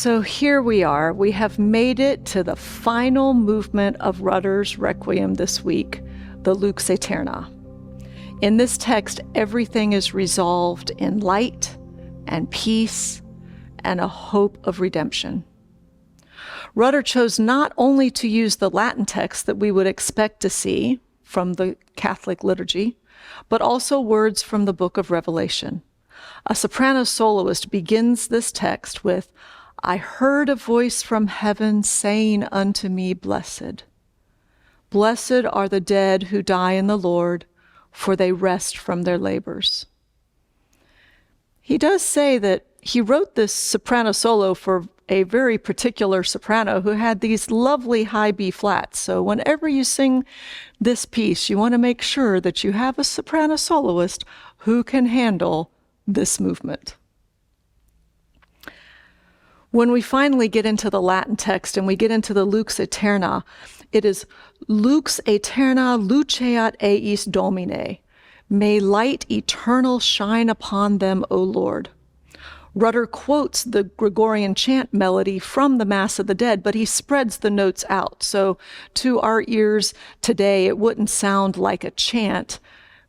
So here we are. We have made it to the final movement of Rudder's Requiem this week, the Lux Aeterna. In this text, everything is resolved in light and peace and a hope of redemption. Rudder chose not only to use the Latin text that we would expect to see from the Catholic liturgy, but also words from the book of Revelation. A soprano soloist begins this text with, "I heard a voice from heaven saying unto me, Blessed. Blessed are the dead who die in the Lord, for they rest from their labors." He does say that he wrote this soprano solo for a very particular soprano who had these lovely high B flats. So whenever you sing this piece, you want to make sure that you have a soprano soloist who can handle this movement. When we finally get into the Latin text and we get into the Lux Aeterna, it is Lux Aeterna luceat eis Domine. May light eternal shine upon them, O Lord. Rudder quotes the Gregorian chant melody from the Mass of the Dead, but he spreads the notes out. So to our ears today, it wouldn't sound like a chant,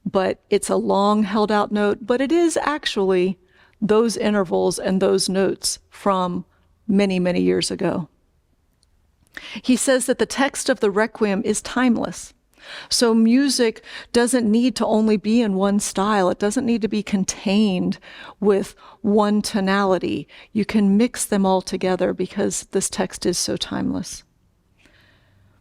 but it's a long held out note, but it is actually those intervals and those notes from many, many years ago. He says that the text of the Requiem is timeless. So music doesn't need to only be in one style. It doesn't need to be contained with one tonality. You can mix them all together because this text is so timeless.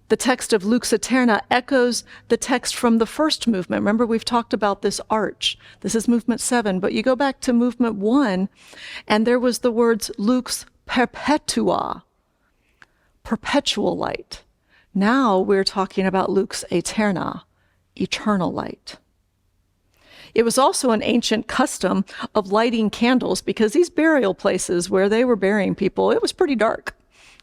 The text of Lux Aeterna echoes the text from the first movement. Remember, we've talked about this arch. This is movement 7, but you go back to movement 1, and there was the words Lux Perpetua, perpetual light. Now we're talking about Lux Aeterna, eternal light. It was also an ancient custom of lighting candles because these burial places where they were burying people, it was pretty dark.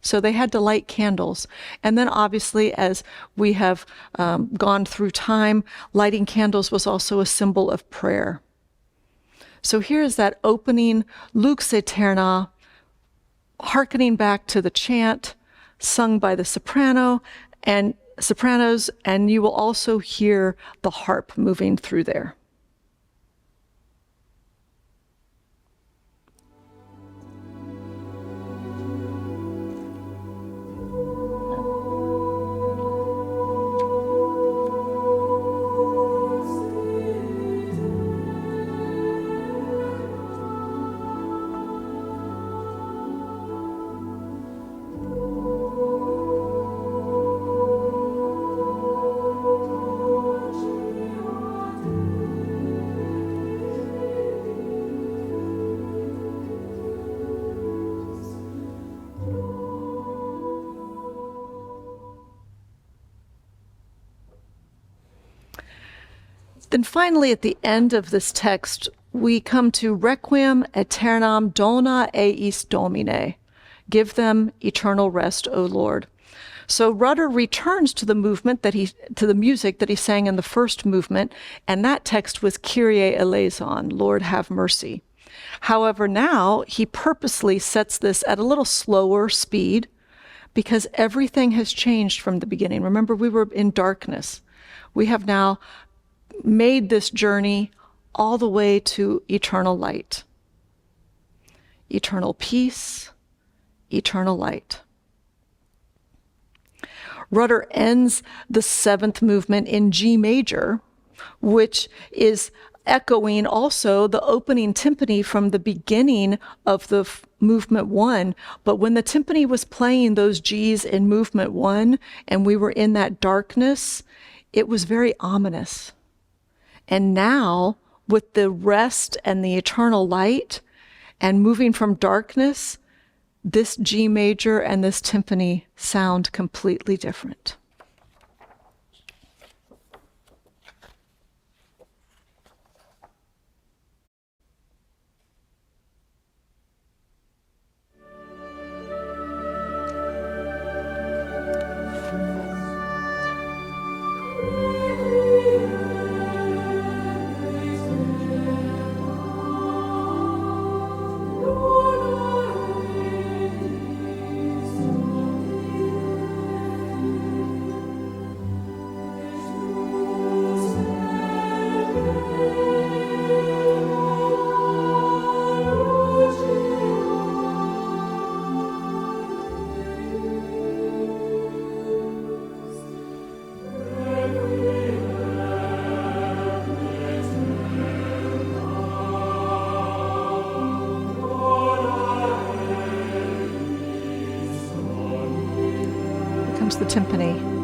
So they had to light candles. And then obviously, as we have gone through time, lighting candles was also a symbol of prayer. So here is that opening Lux Aeterna, hearkening back to the chant sung by the sopranos, and you will also hear the harp moving through there. Then finally, at the end of this text, we come to Requiem aeternam dona eis Domine. Give them eternal rest, O Lord. So Rudder returns to the music that he sang in the first movement, and that text was Kyrie eleison, Lord have mercy. However, now he purposely sets this at a little slower speed because everything has changed from the beginning. Remember, we were in darkness. We have now made this journey all the way to eternal light, eternal peace, eternal light. Rudder ends the 7th movement in G major, which is echoing also the opening timpani from the beginning of the movement 1. But when the timpani was playing those G's in movement 1 and we were in that darkness, it was very ominous. And now, with the rest and the eternal light and moving from darkness, this G major and this timpani sound completely different. comes the timpani.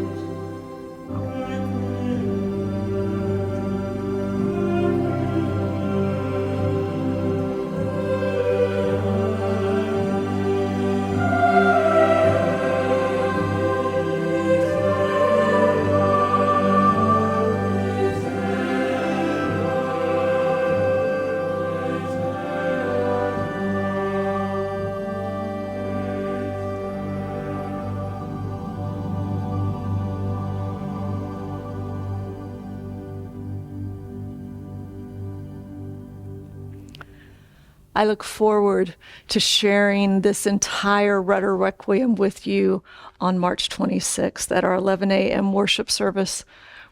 I look forward to sharing this entire Rudder Requiem with you on March 26th at our 11 a.m. worship service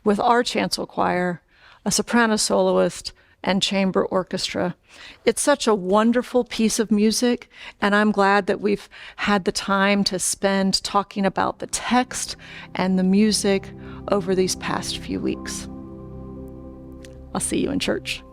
with our chancel choir, a soprano soloist, and chamber orchestra. It's such a wonderful piece of music, and I'm glad that we've had the time to spend talking about the text and the music over these past few weeks. I'll see you in church.